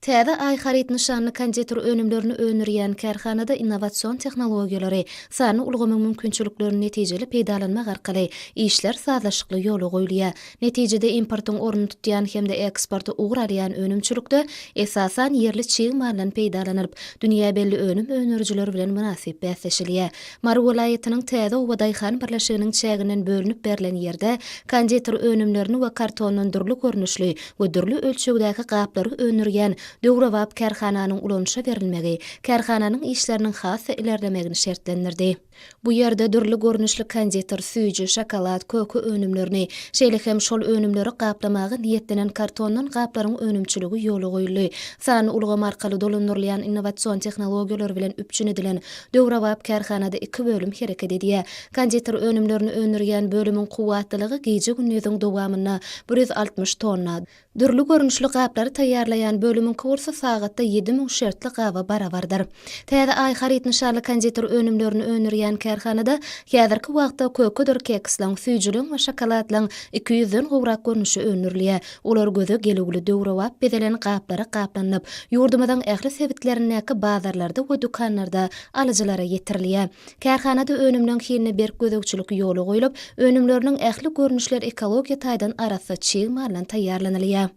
Täze ay harit nişanly kandidatur önümlerini önürýän kärhanada innowasion tehnologiýalary, sany ulgamy mümkinçiliklerini netijeli peýdalanmak arkaly işler sazlaşykly ýoly goýulýar. Netijede importyň orny tutýan hemde eksporty ugrarýan önümçilikde esasan yerli çiň malyň peýdalanyp, dünýä belli önüm önürjiler bilen münasip bäsleşilýär. Mary welaýatynyň Täze Obadayhan birleşiginiň çäginden bölünip berilen ýerde kandidatur önümlerini we kartondan durly görnüşli we durly ölçegdäki gaplary önürýän Döwrewap kärhananyň ulanşa berilmegi, kärhananyň işleriniň hasy ilerlemegini şertlendirdi. Bu ýerde durly görnüşli kandidatur süýji, şokolad, kökü önümlerini, şeýle hem şol önümleri gaplamagy niýetlenen kartondan gaplaryň önümçiligi ýoly goýuldy. Sany ulgam arkaly dolandyrylýan innowasion tehnologiýalar bilen üpçün edilen Döwrewap kärhanada iki bölüm hereket edýär. Kandidatur önümlerini önürýän bölümiň kuwatlygy gije günnüziň dowamyna 160 tonna. Durly görnüşli gaplary taýýarlaýan bölümiň kursa sagatda 7000 şertli gaba barabardyr. Täze ay harit nişanly kandidatur önümlerini önürýän kärhanada häzirki wagtda köküdir keksleň, süýjüliň we şokoladlaň 200-den gowrak görnüşi önürlýär. Olar göze gelegli Döwrewap bezelen gaplary gaplanyp, ýurdumyzyň ähli sebitlerindäki bazarlarda we dukanlarda alyjylara ýetirilýär. Kärhanada önümleň hini berk gözegçilik ýoly goýulyp, önümleriniň ähli görnüşler ekologiýa taýdan arasy çiň malyň taýýarlanylýar.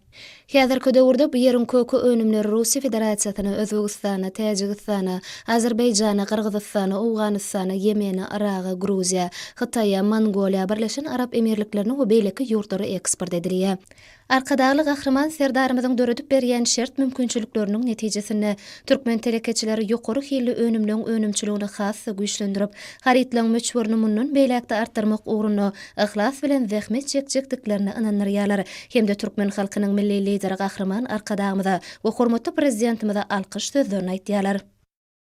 Häzirki döwürde bu ýeriň kökü önümleri Russiýa Federasiýasyna, Özbegistana, Täjikistana, Azerbaýjana, Kyrgyzstana, Owganystana, Ýemene, Iraga, Gruziýa, Hytaýa, Mongoliýa, Birleşen Arap Emirliklerine we beýleki ýurtlara eksport edilýär. Arkadaly gahryman serdarymyzyň döredip berýän şert mümkinçilikleriniň netijesinde türkmen telekeçileri ýokary hilli önümleň önümçiligini hasy güýçlendirip, haritlaň möçberini mundan beýlekde artdyrmak ugruna ihlas bilen zähmet çekjekdiklerini ynanyrýarlar. Hemde türkmen halkynyň milli lideri gahryman arkadamyza we hormatly prezidentimize alkyş sözlerini aýtýarlar.